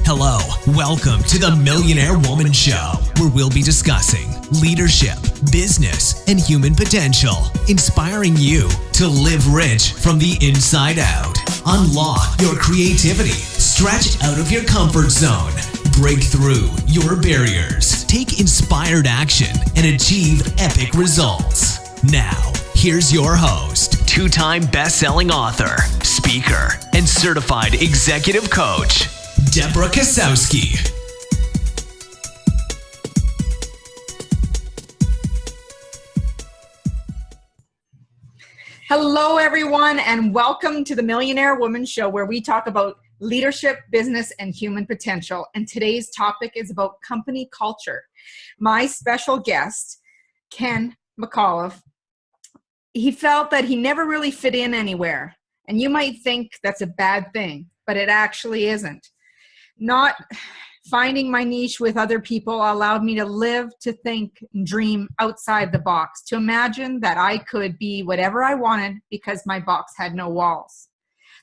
Hello, welcome to the Millionaire Woman Show, where we'll be discussing leadership, business, and human potential, inspiring you to live rich from the inside out. Unlock your creativity, stretch out of your comfort zone, break through your barriers, take inspired action, and achieve epic results. Now, here's your host, two-time best-selling author, speaker, and certified executive coach, Deborah Kosowski. Hello, everyone, and welcome to the Millionaire Woman Show, where we talk about leadership, business, and human potential. And today's topic is about company culture. My special guest, Ken McCullough, he felt that he never really fit in anywhere. And you might think that's a bad thing, but it actually isn't. Not finding my niche with other people allowed me to live, to think, and dream outside the box, to imagine that I could be whatever I wanted because my box had no walls.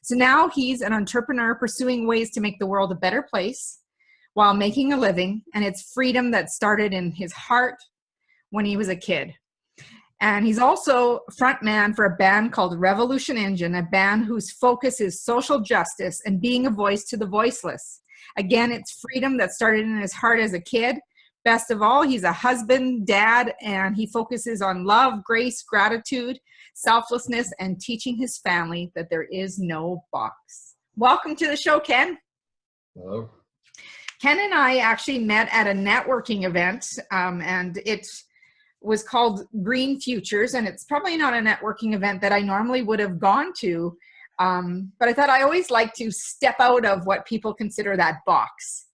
So now he's an entrepreneur pursuing ways to make the world a better place while making a living, and it's freedom that started in his heart when he was a kid. And he's also frontman for a band called Revolution Engine, a band whose focus is social justice and being a voice to the voiceless. Again, it's freedom that started in his heart as a kid. Best of all, he's a husband, dad, and he focuses on love, grace, gratitude, selflessness, and teaching his family that there is no box. Welcome to the show, Ken. Hello. Ken and I actually met at a networking event, and it was called Green Futures, and it's probably not a networking event that I normally would have gone to. But I thought I always like to step out of what people consider that box.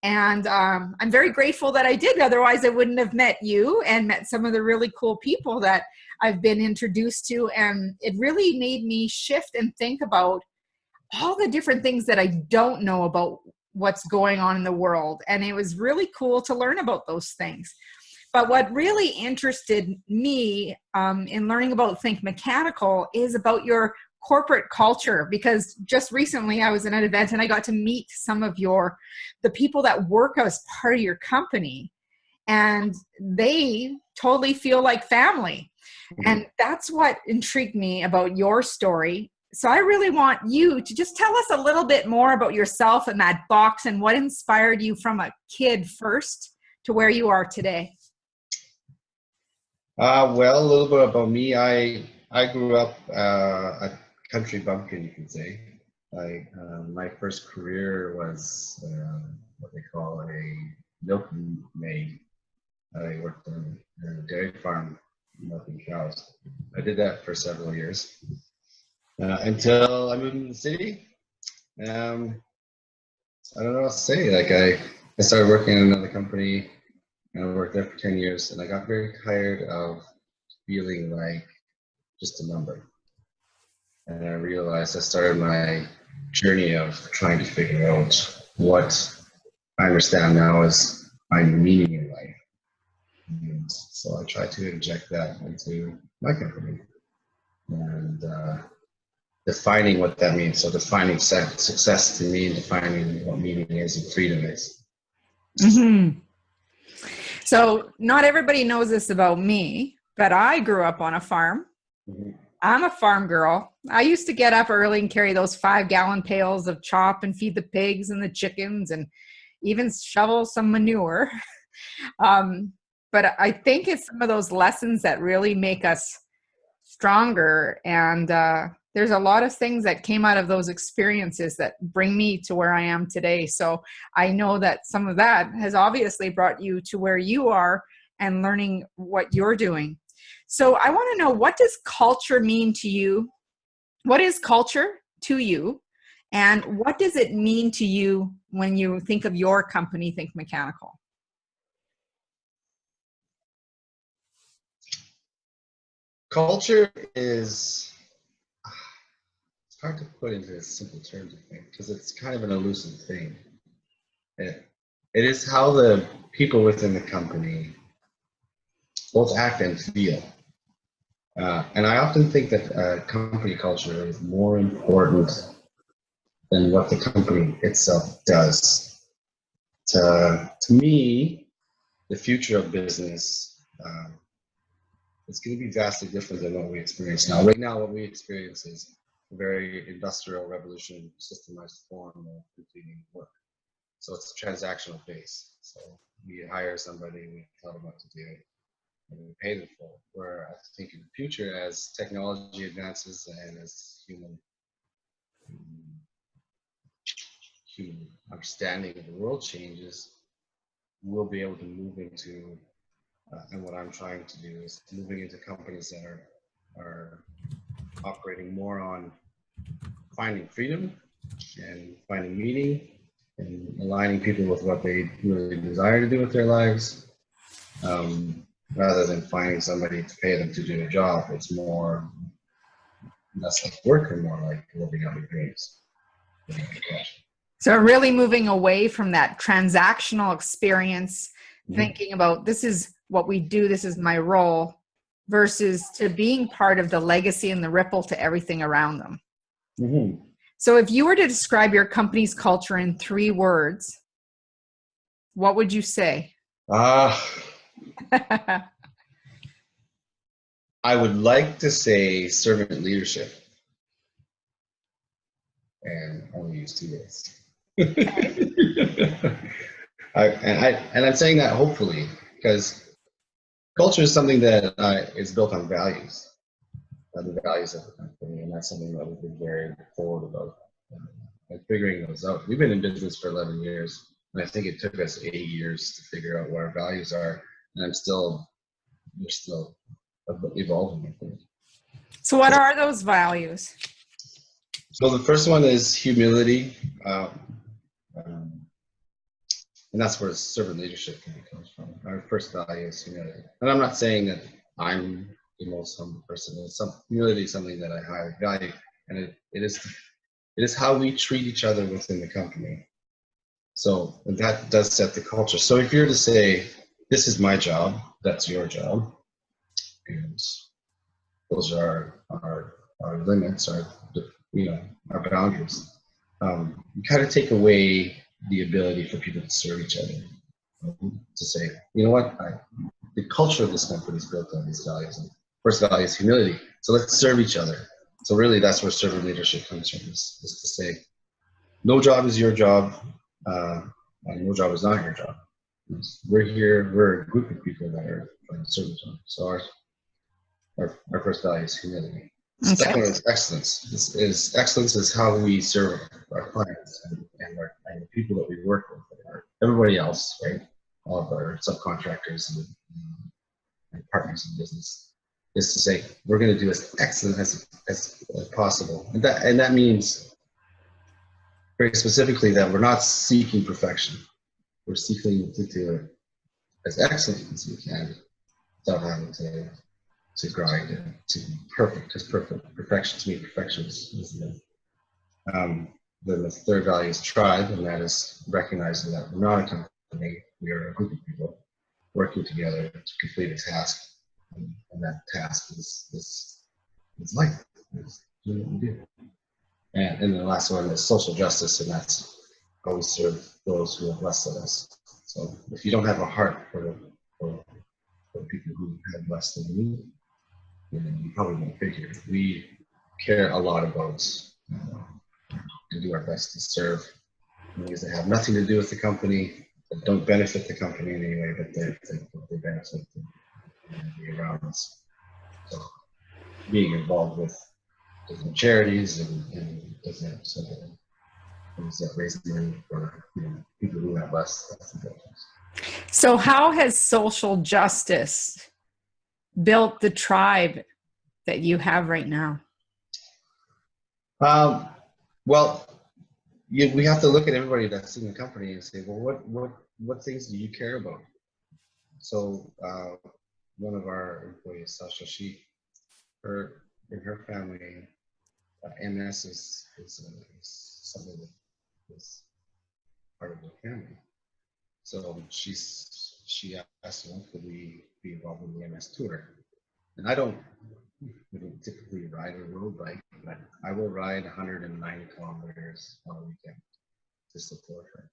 And I'm very grateful that I did. Otherwise, I wouldn't have met you and met some of the really cool people that I've been introduced to. And it really made me shift and think about all the different things that I don't know about what's going on in the world. And it was really cool to learn about those things. But what really interested me in learning about Think Mechanical is about your corporate culture, because just recently I was in an event and I got to meet some of the people that work as part of your company, and they totally feel like family. Mm-hmm. And that's what intrigued me about your story. So I really want you to just tell us a little bit more about yourself and that box and what inspired you from a kid first to where you are today. Well, a little bit about me. I grew up a country bumpkin, you could say. My first career was what they call a milkmaid. I worked on a dairy farm milking cows. I did that for several years until I moved into the city. I don't know what to say. I started working in another company, and I worked there for 10 years, and I got very tired of feeling like just a number. And I realized I started my journey of trying to figure out what I understand now as my meaning in life. And so I tried to inject that into my company and defining what that means. So defining success to me and defining what meaning is and freedom is. Mm-hmm. So not everybody knows this about me, but I grew up on a farm. Mm-hmm. I'm a farm girl. I used to get up early and carry those 5-gallon pails of chop and feed the pigs and the chickens and even shovel some manure. But I think it's some of those lessons that really make us stronger. And there's a lot of things that came out of those experiences that bring me to where I am today. So I know that some of that has obviously brought you to where you are and learning what you're doing. So I want to know, what does culture mean to you? What is culture to you? And what does it mean to you when you think of your company, Think Mechanical? Culture is, it's hard to put into simple terms, I think, because it's kind of an elusive thing. It is how the people within the company both act and feel. And I often think that company culture is more important than what the company itself does. to me, the future of business, it's going to be vastly different than what we experience now. Right now, what we experience is a very industrial revolution, systemized form of completing work. So it's a transactional base. So we hire somebody, we tell them what to do, and we pay them for it. Where I think in the future, as technology advances and as human understanding of the world changes, we'll be able to move into, and what I'm trying to do is moving into companies that are operating more on finding freedom and finding meaning and aligning people with what they really desire to do with their lives, rather than finding somebody to pay them to do a job. It's more, less like work and more like living out your dreams. So really moving away from that transactional experience, thinking about this is what we do, this is my role, versus to being part of the legacy and the ripple to everything around them. Mm-hmm. So if you were to describe your company's culture in 3 words, what would you say? I would like to say servant leadership, and only use 2 words. I'm saying that hopefully because culture is something that is built on values, the values of the company, and that's something that we've been very forward about, and figuring those out. We've been in business for 11 years, and I think it took us 8 years to figure out what our values are, and we're still evolving, I think. So what are those values? So the first one is humility, and that's where servant leadership kind of comes from. Our first value is humility, and I'm not saying that I'm the most humble person. Humility is something that I highly value, and it is how we treat each other within the company. So that does set the culture. So if you're to say, "This is my job," that's your job, and those are our limits, our boundaries. You kind of take away the ability for people to serve each other. To say, you know what, the culture of this company is built on these values. And first value is humility. So let's serve each other. So really, that's where servant leadership comes from. Is to say, no job is your job, and no job is not your job. We're here. We're a group of people that are trying to serve each other. So our first value is humility. The second one is excellence. Excellence is how we serve our clients and the people that we work with, everybody else, right? All of our subcontractors and partners in business, is to say we're going to do as excellent as possible, and that means very specifically that we're not seeking perfection. We're seeking to do it as excellent as we can without having to grind it to be perfect. Because perfection to me, perfection is then the third value is tribe, and that is recognizing that we're not a company, we are a group of people working together to complete a task, and that task is life. It's doing what we do. And the last one is social justice, and that's how we serve those who have less than us. So if you don't have a heart for people who have less than you, then you probably won't fit here. We care a lot about and do our best to serve things that have nothing to do with the company, that don't benefit the company in any way, but they benefit the around us. So being involved with different charities and different things that raise money for people who have less. That's important. So how has social justice built the tribe that you have right now? Well, we have to look at everybody that's in the company and say, well, what things do you care about? So one of our employees, Sasha, in her family, MS is something that is part of the family. So she asked, could we be involved in the MS tour? And I don't typically ride a road bike, but I will ride 190 kilometers on a weekend to support her.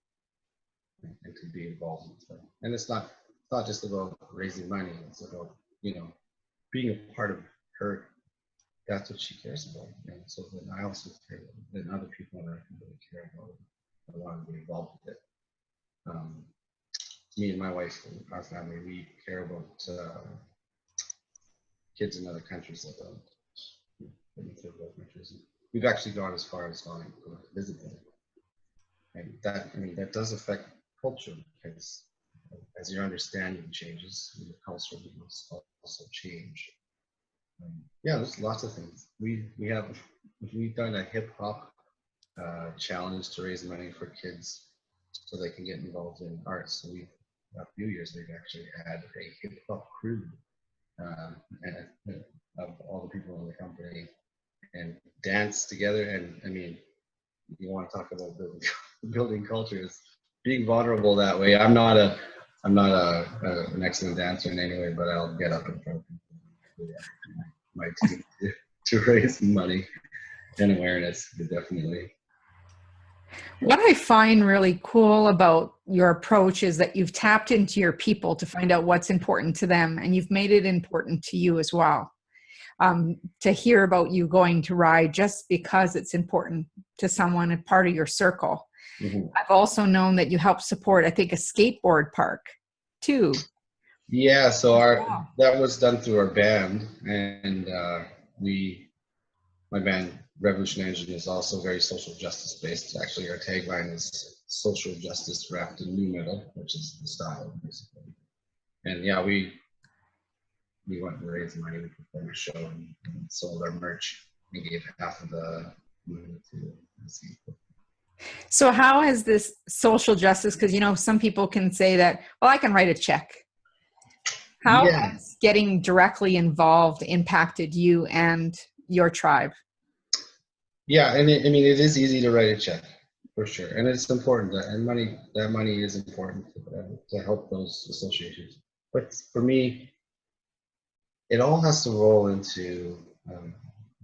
and to be involved with them. And it's not just about raising money. It's about, being a part of her. That's what she cares about. And so then I also care that other people in our company care about it. I want to be involved with it. Me and my wife and our family, we care about kids in other countries that don't. We've actually gone as far as going to visit them. And that does affect culture, because as your understanding changes, your culture must also change. There's lots of things. We've done a hip hop challenge to raise money for kids so they can get involved in arts. So a few years we've actually had a hip hop crew and of all the people in the company and dance together. And I mean, you want to talk about building cultures, being vulnerable that way. I'm not an excellent dancer in any way, but I'll get up in front of people. My team to raise money and awareness, definitely. What I find really cool about your approach is that you've tapped into your people to find out what's important to them, and you've made it important to you as well. To hear about you going to ride just because it's important to someone, a part of your circle. Mm-hmm. I've also known that you help support, I think, a skateboard park too. Yeah, so that was done through our band, and my band Revolution Engine is also very social justice based. Actually, our tagline is social justice wrapped in new metal, which is the style basically. And yeah, we went and raised money, we performed a show and sold our merch and gave half of the money to the people. So how has this social justice, because some people can say that, well, I can write a check. How has getting directly involved impacted you and your tribe? Yeah, and it is easy to write a check, for sure, and it's important. That money is important to help those associations. But for me, it all has to roll into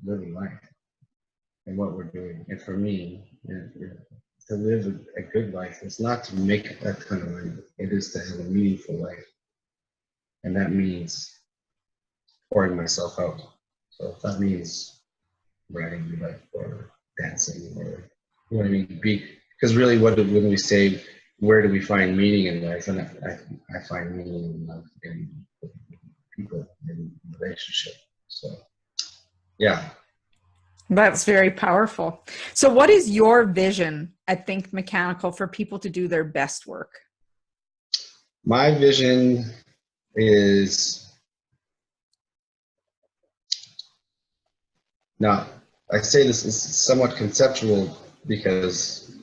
living life and what we're doing. And for me, to live a good life, it's not to make a ton of money. It is to have a meaningful life, and that means pouring myself out. So if that means riding your bike or dancing, or what I mean, because really, when we say where do we find meaning in life, and I find meaning in life in people, in relationship. So yeah, that's very powerful. So what is your vision at Think Mechanical for people to do their best work? My vision is, now I say this is somewhat conceptual because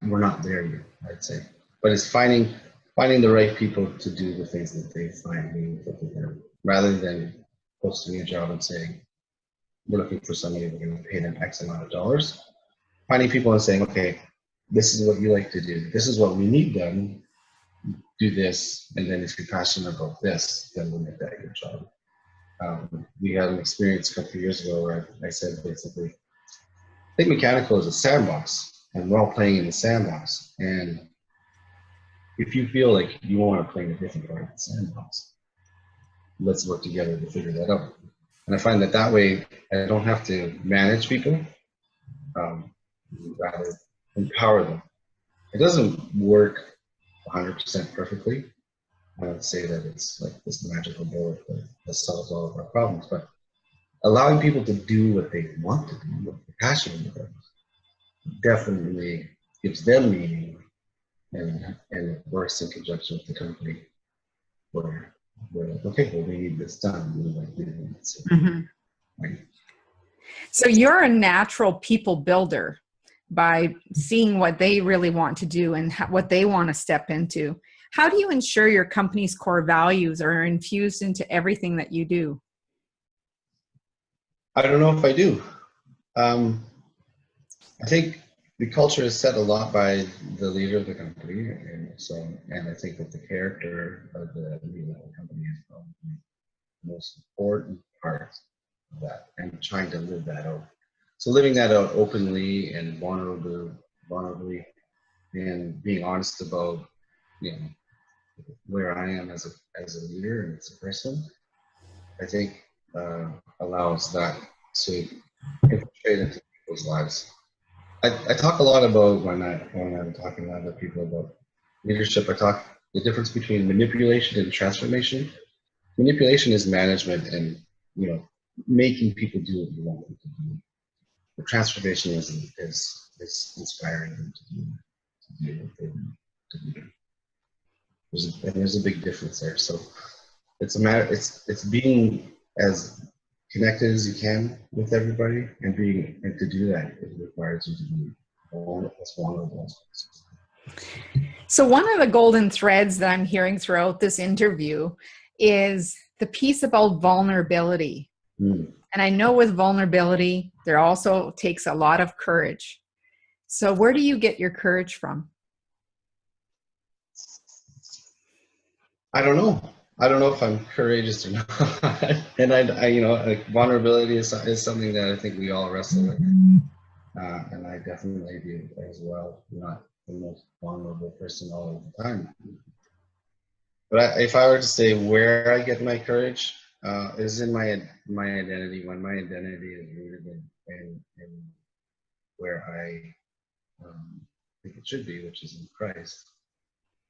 we're not there yet, I'd say, but it's finding the right people to do the things that they find meaningful to them, rather than posting a job and saying, we're looking for somebody, we're going to pay them X amount of dollars. Finding people and saying, okay, this is what you like to do, this is what we need done, do this, and then if you're passionate about this, then we'll make that your job. We had an experience a couple of years ago where I said basically, Think Mechanical is a sandbox, and we're all playing in the sandbox. And if you feel like you want to play in a different part of the sandbox, let's work together to figure that out. And I find that way I don't have to manage people, rather empower them. It doesn't work 100% perfectly. I don't say that it's like this magical bullet that solves all of our problems, but allowing people to do what they want to do, what they're passionate about, definitely gives them meaning, and it works in conjunction with the company where we're like, okay, well, we need this done. We like doing it. So, right. So you're a natural people builder by seeing what they really want to do and what they want to step into. How do you ensure your company's core values are infused into everything that you do? I don't know if I do. I think the culture is set a lot by the leader of the company, and I think that the character of the leader of the company is probably the most important part of that, and trying to live that out. So living that out openly and vulnerably and being honest about, you know, where I am as a leader and as a person, I think allows that to infiltrate into people's lives. I talk a lot about when I'm talking to other people about leadership. I talk the difference between manipulation and transformation. Manipulation is management and, you know, making people do what you want them to do. The transformation is inspiring them to do what they want to do. There's a big difference there. So it's a matter. It's being as connected as you can with everybody, and to do that, it requires you to be as vulnerable as possible. So one of the golden threads that I'm hearing throughout this interview is the piece about vulnerability. And I know with vulnerability, there also takes a lot of courage. So where do you get your courage from? I don't know. I don't know if I'm courageous or not. And I you know, like, vulnerability is something that I think we all wrestle with. And I definitely do as well. I'm not the most vulnerable person all the time. But if I were to say where I get my courage, is in my identity. When my identity is rooted in where I think it should be, which is in Christ,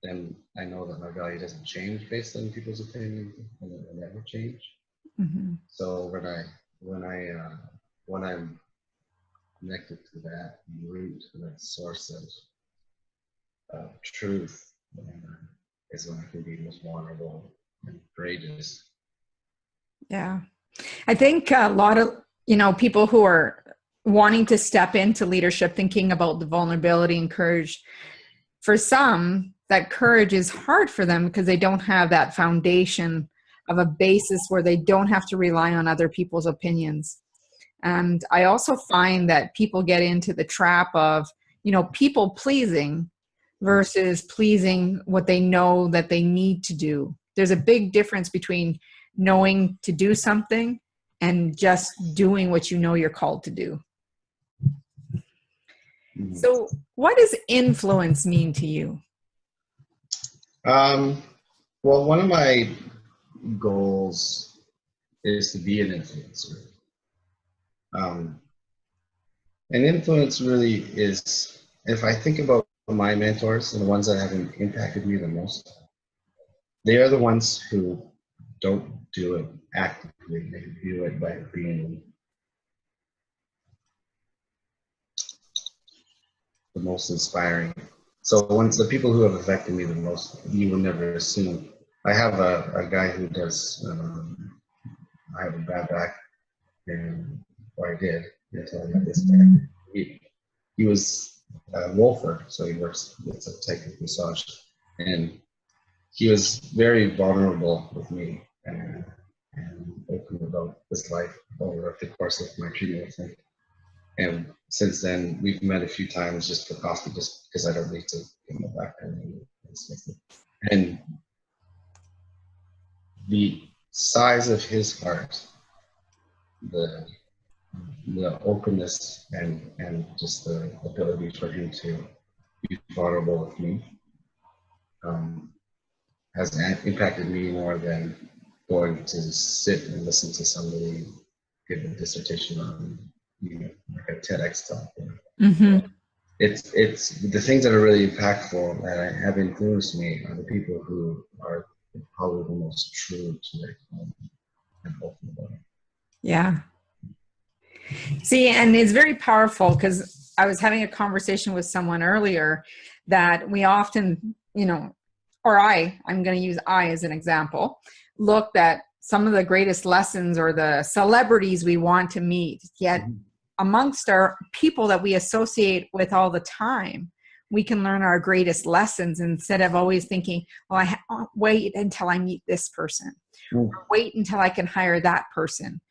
then I know that my value doesn't change based on people's opinions, and it will never change. Mm-hmm. So when I'm connected to that root, to that source of truth, is when I can be most vulnerable and courageous. Yeah, I think a lot of people who are wanting to step into leadership, thinking about the vulnerability and courage. For some, that courage is hard for them because they don't have that foundation of a basis where they don't have to rely on other people's opinions. And I also find that people get into the trap of, people pleasing versus pleasing what they know that they need to do. There's a big difference between knowing to do something and just doing what you know you're called to do. So what does influence mean to you? Well, one of my goals is to be an influencer. And influence really is, if I think about my mentors and the ones that have impacted me the most, they are the ones who don't do it actively. They do it by being the most inspiring. So once the people who have affected me the most, you will never assume. I have a guy who does, I have a bad back, or I did until I met this guy. He was a wolfer, so he works with a technical massage, and he was very vulnerable with me and open about his life over the course of my treatment with him. And since then, we've met a few times just for coffee, just because I don't need to give him a back and the size of his heart, the openness and just the ability for him to be vulnerable with me has impacted me more than going to sit and listen to somebody give a dissertation on, like a TEDx talk. Mm-hmm. It's the things that are really impactful that have influenced me are the people who are probably the most true to their and open about it. Yeah. See, and it's very powerful because I was having a conversation with someone earlier that we often, I'm going to use I as an example, look at some of the greatest lessons or the celebrities we want to meet, yet amongst our people that we associate with all the time, we can learn our greatest lessons instead of always thinking, I'll wait until I meet this person, or wait until I can hire that person.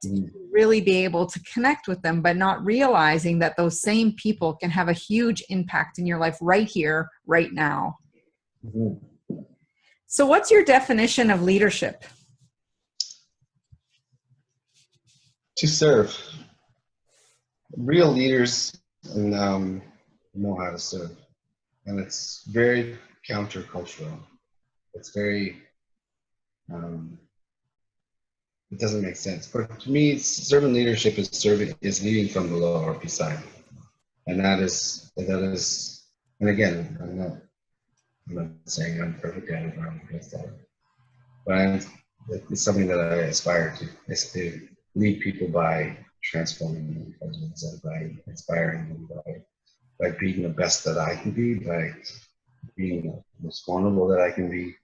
To really be able to connect with them, but not realizing that those same people can have a huge impact in your life right here, right now. Mm-hmm. So what's your definition of leadership? To serve. Real leaders know how to serve. and it's very countercultural. It's very, it doesn't make sense. But to me, servant leadership is leading from below or beside, and that is, and again, I'm not saying I'm perfect at it, I'm against that, but it's something that I aspire to, is to lead people by transforming them, instead of by inspiring them, by being the best that I can be, by being the most vulnerable that I can be.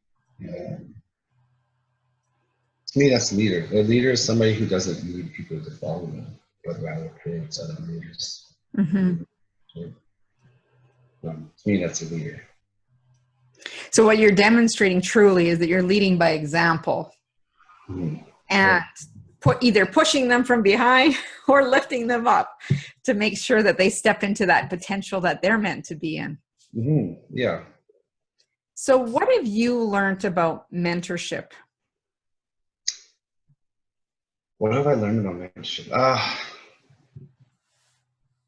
To me, that's a leader. A leader is somebody who doesn't need people to follow them, but rather creates other leaders. Mm-hmm. So, to me, that's a leader. So what you're demonstrating truly is that you're leading by example, and either pushing them from behind or lifting them up to make sure that they step into that potential that they're meant to be in. Yeah. So what have you learned about mentorship? What have I learned about mentorship?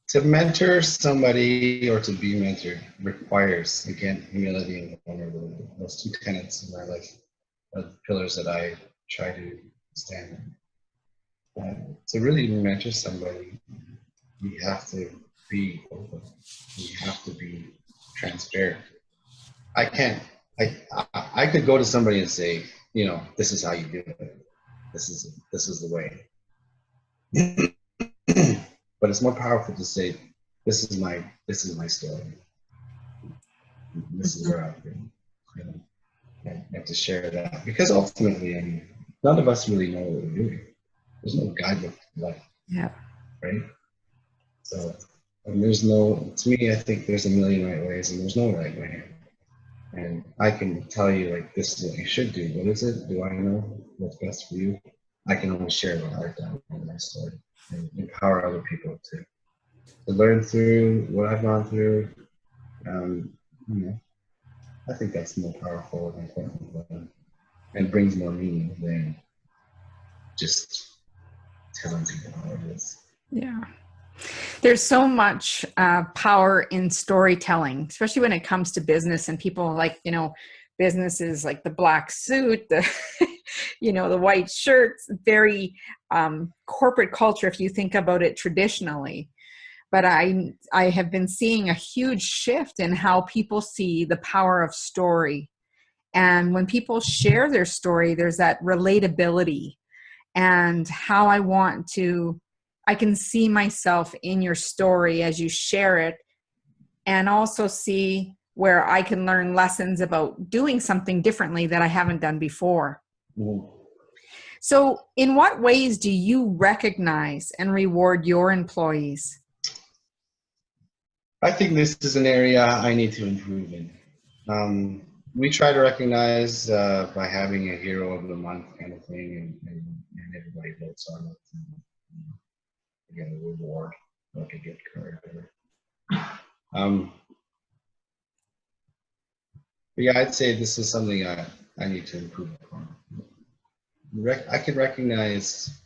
To mentor somebody or to be mentored requires, again, humility and vulnerability. Those two tenets in my life are the pillars that I try to stand on. To really mentor somebody, you have to be open. You have to be transparent. I could go to somebody and say, this is how you do it. This is the way. But it's more powerful to say, this is my story. This is where I've been, and to share that, because ultimately, I mean, none of us really know what we're doing. There's no guidebook to life, right? So, and to me, I think there's a million right ways, and there's no right way. And I can tell you, like, this is what you should do. What is it? Do I know what's best for you? I can only share what I've done in my story and empower other people to learn through what I've gone through. I think that's more powerful and important, and brings more meaning than just telling people how it is. Yeah. There's so much power in storytelling, especially when it comes to business, and people like, business is like the black suit, the, the white shirts, very corporate culture if you think about it traditionally. But I have been seeing a huge shift in how people see the power of story. And when people share their story, there's that relatability, and how I can see myself in your story as you share it, and also see where I can learn lessons about doing something differently that I haven't done before. Mm-hmm. So in what ways do you recognize and reward your employees? I think this is an area I need to improve in. We try to recognize by having a hero of the month kind of thing, and everybody votes on it. And get a reward, like a gift card. But yeah, I'd say this is something I need to improve upon. I can recognize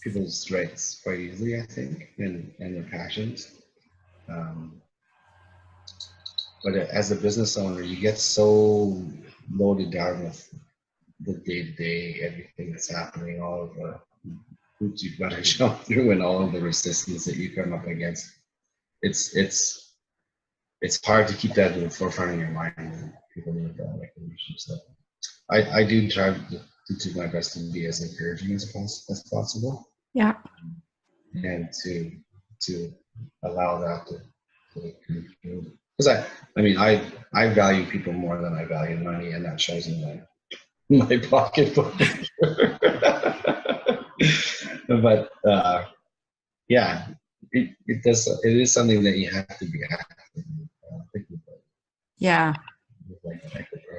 people's strengths quite easily, I think, and their passions. But as a business owner, you get so loaded down with the day-to-day, everything that's happening, all of the hoops you've got to jump through, and all of the resistance that you come up against. It's hard to keep that in the forefront of your mind, and people need that recognition. So I do try to do my best to be as encouraging as possible. Yeah. And to allow that to conclude. Because I value people more than I value money, and that shows in my pocketbook. But yeah, it is something that you have to be active thinking about. Yeah.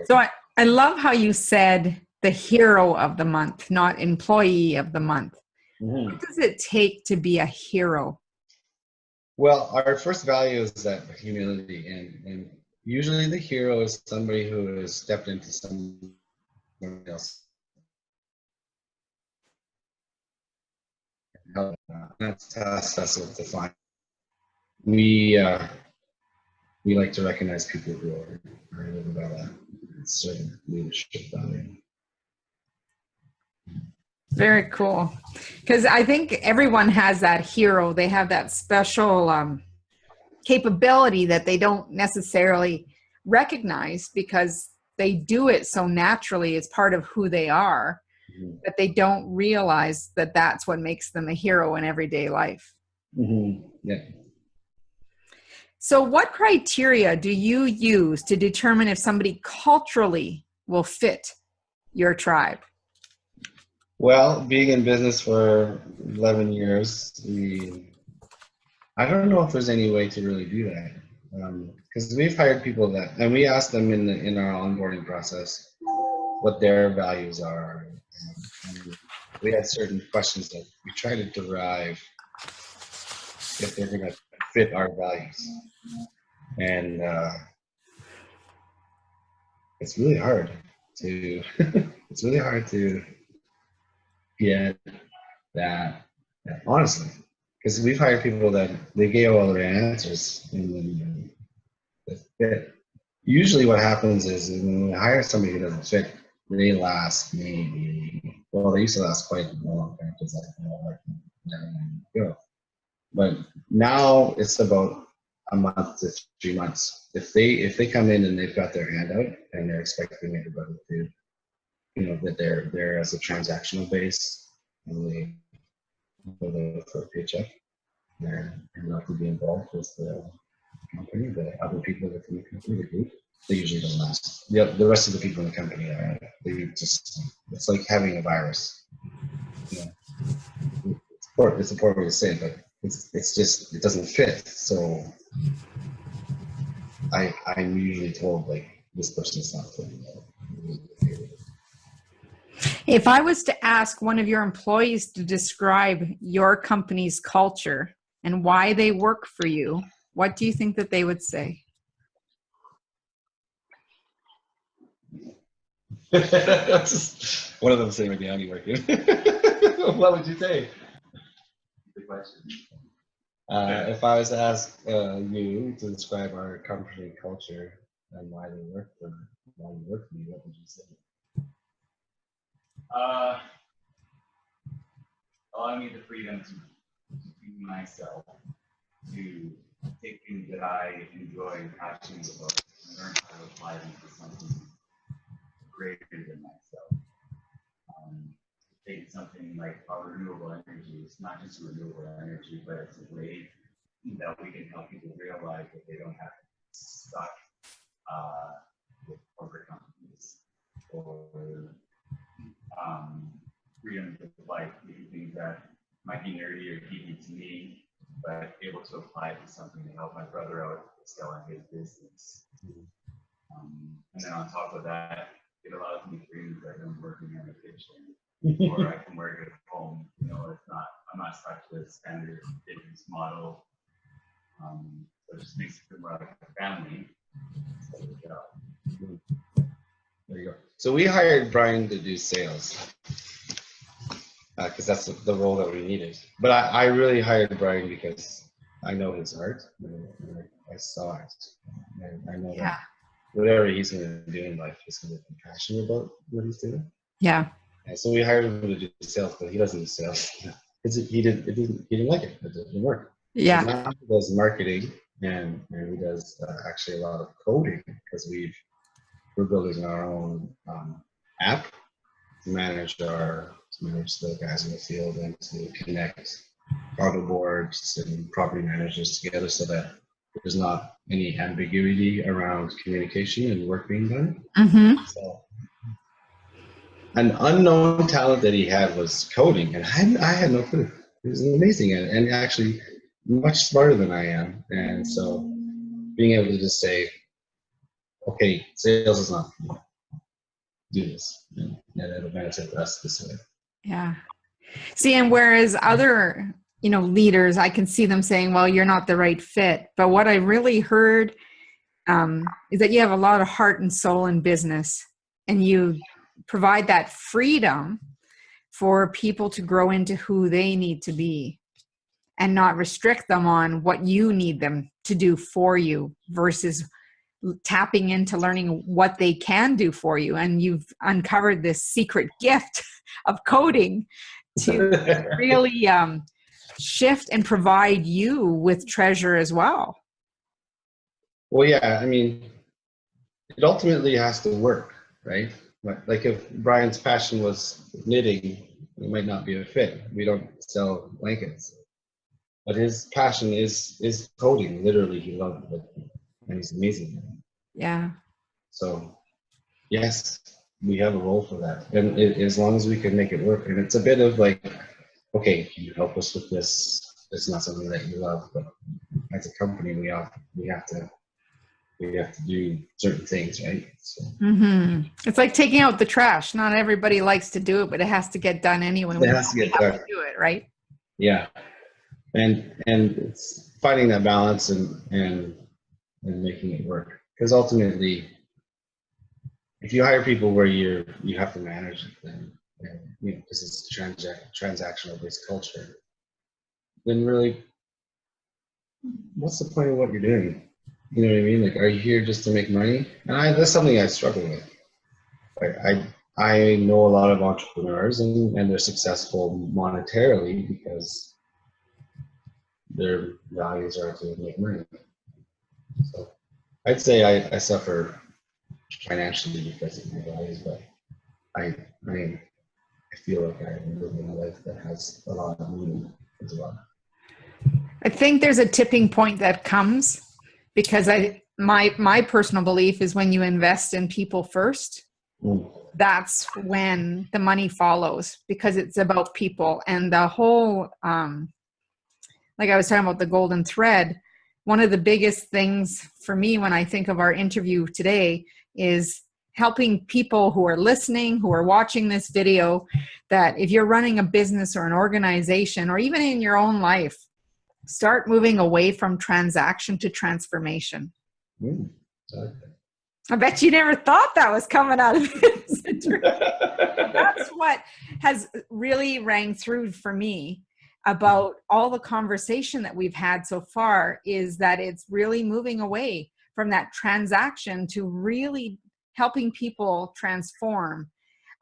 So I love how you said the hero of the month, not employee of the month. Mm-hmm. What does it take to be a hero? Well, our first value is that humility, and usually the hero is somebody who has stepped into someone else. That's us to define we like to recognize people who are living by that certain leadership value. Very cool. Because I think everyone has that hero. They have that special capability that they don't necessarily recognize because they do it so naturally. It's part of who they are, but they don't realize that that's what makes them a hero in everyday life. Yeah. So what criteria do you use to determine if somebody culturally will fit your tribe? Well, being in business for 11 years, I don't know if there's any way to really do that. Because we've hired people and we ask them in our onboarding process what their values are. And we had certain questions that we try to derive if they're going to fit our values. And it's really hard to get that honestly, because we've hired people that they gave all their answers and then fit. Usually what happens is when we hire somebody who doesn't fit, they last they used to last quite a long time because go. But now it's about a month to 3 months. If they come in and they've got their hand out and they're expecting everybody to, that they're there as a transactional base and they go there for a paycheck and not to be involved with the company, the other people within the company, the group, they usually don't last. The rest of the people in the company are, it's like having a virus. It's a poor way to say it, but it's just, it doesn't fit. So I'm usually told, like, this person's not fitting. If I was to ask one of your employees to describe your company's culture and why they work for you, what do you think that they would say? One of them saying, "Maybe I'm working." What would you say? Good question. If I was to ask you to describe our company culture and why you work for me, what would you say? Allowing me the freedom to be myself, to take things that I enjoy and passionate about and learn how to apply them to something greater than myself. Take something like our renewable energy. It's not just renewable energy, but it's a way that we can help people realize that they don't have to be stuck with corporate companies or freedom to like things that might be nerdy or geeky to me, but able to apply it to something to help my brother out scaling his business. And then on top of that, it allows me freedom that I'm working in the kitchen or I can work at home. I'm not stuck to a standard business model. So it just makes it more like a family instead of a job. There you go. So we hired Brian to do sales because that's the role that we needed. But I really hired Brian because I know his heart. I saw it. And I know that whatever he's going to do in life, he's going to be passionate about what he's doing. Yeah. And so we hired him to do sales, but he doesn't do sales. He didn't like it. It didn't work. Yeah. So now he does marketing and he does actually a lot of coding because we're building our own app to manage the guys in the field and to connect cargo boards and property managers together so that there's not any ambiguity around communication and work being done. Mm-hmm. So, an unknown talent that he had was coding, and I had no clue. He was amazing at it, and actually much smarter than I am. And so being able to just say, okay, sales is not do this, and it'll benefit us this way. Yeah. See, and whereas other, leaders, I can see them saying, well, you're not the right fit. But what I really heard is that you have a lot of heart and soul in business, and you provide that freedom for people to grow into who they need to be. and not restrict them on what you need them to do for you versus tapping into learning what they can do for you. And you've uncovered this secret gift of coding to really shift and provide you with treasure as well. Well, yeah, I mean, it ultimately has to work, right? Like if Brian's passion was knitting, it might not be a fit. We don't sell blankets. But his passion is coding. Literally, he loved it, and he's amazing. Yeah. So, yes, we have a role for that, and as long as we can make it work. And it's a bit of like, okay, can you help us with this? It's not something that you love, but as a company, we have to do certain things, right? So. It's like taking out the trash. Not everybody likes to do it, but it has to get done anyway. It has to get done. To do it, right? Yeah. And it's finding that balance and making it work, because ultimately, if you hire people where you have to manage them, and because it's transactional based culture, then really, what's the point of what you're doing? You know what I mean? Like, are you here just to make money? And that's something I struggle with. Like, I know a lot of entrepreneurs and they're successful monetarily because their values are to make money. So I'd say I suffer financially because of my values, but I feel like I'm living a life that has a lot of meaning as well. I think there's a tipping point that comes because my personal belief is when you invest in people first, that's when the money follows, because it's about people. And the whole, like I was talking about the golden thread, one of the biggest things for me when I think of our interview today is helping people who are listening, who are watching this video, that if you're running a business or an organization, or even in your own life, start moving away from transaction to transformation. I bet you never thought that was coming out of this interview. That's what has really rang through for me about all the conversation that we've had so far, is that it's really moving away from that transaction to really helping people transform.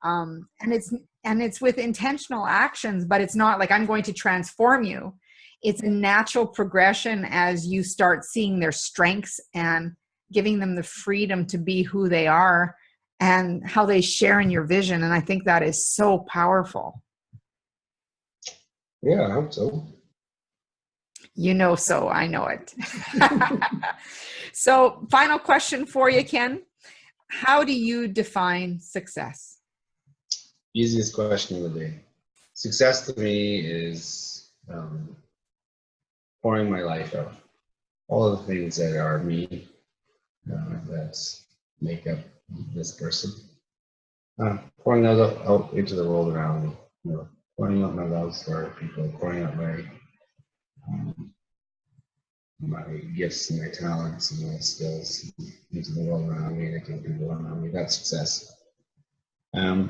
And it's with intentional actions, but it's not like I'm going to transform you. It's a natural progression as you start seeing their strengths and giving them the freedom to be who they are and how they share in your vision. And I think that is so powerful. Yeah, I hope so. You know, so I know it. So final question for you, Ken. How do you define success? Easiest question of the day. Success to me is pouring my life out. All of the things that are me, that make up this person. Pouring those out into the world around me. Pouring out my love for people, pouring out my gifts and my talents and my skills into the world around me, and people around me. That's success. And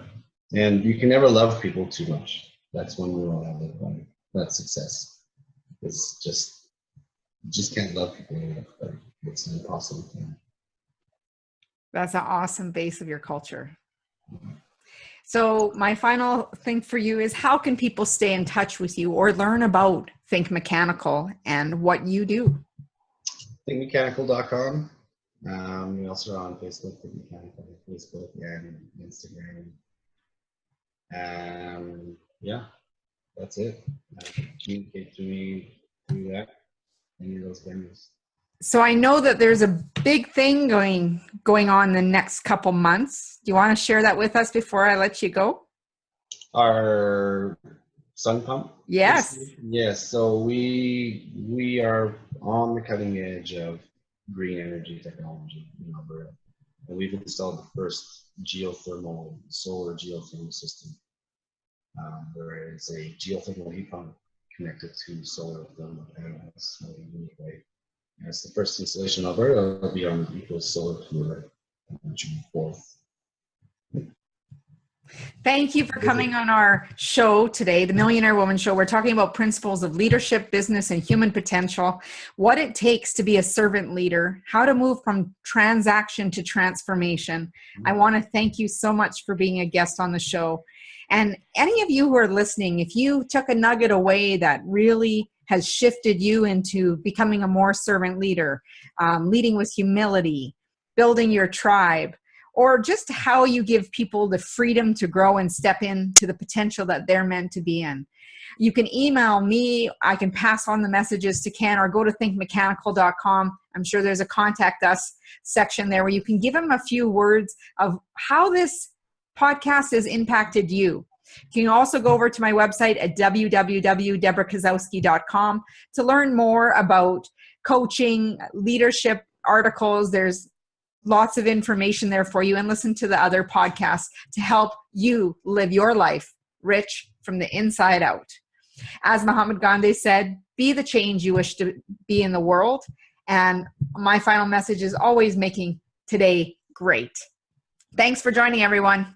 you can never love people too much. That's one rule I live by. That's success. It's just can't love people enough. But it's an impossible thing. That's an awesome base of your culture. So my final thing for you is, how can people stay in touch with you or learn about Think Mechanical and what you do? ThinkMechanical.com. We also are on Facebook, Think Mechanical, Facebook and Instagram. Yeah, that's it. Communicate to me through that, any of those venues. So I know that there's a big thing going on the next couple months. Do you want to share that with us before I let you go? Our sun pump? Yes. Yes. So we are on the cutting edge of green energy technology in Alberta. And we've installed the first solar geothermal system, where it's a geothermal heat pump connected to solar thermal panels in a unique way. And it's the first installation in Alberta. It'll be on the Eco Solar Tour on June 4th. Thank you for coming on our show today, the Millionaire Woman Show. We're talking about principles of leadership, business, and human potential, what it takes to be a servant leader, how to move from transaction to transformation. I want to thank you so much for being a guest on the show. And any of you who are listening, if you took a nugget away that really has shifted you into becoming a more servant leader, leading with humility, building your tribe, or just how you give people the freedom to grow and step into the potential that they're meant to be in. You can email me. I can pass on the messages to Ken, or go to thinkmechanical.com. I'm sure there's a contact us section there where you can give him a few words of how this podcast has impacted you. You can also go over to my website at www.deborahkozowski.com to learn more about coaching, leadership articles. There's lots of information there for you, and listen to the other podcasts to help you live your life rich from the inside out. As Mahatma Gandhi said, be the change you wish to be in the world. And my final message is always making today great. Thanks for joining, everyone.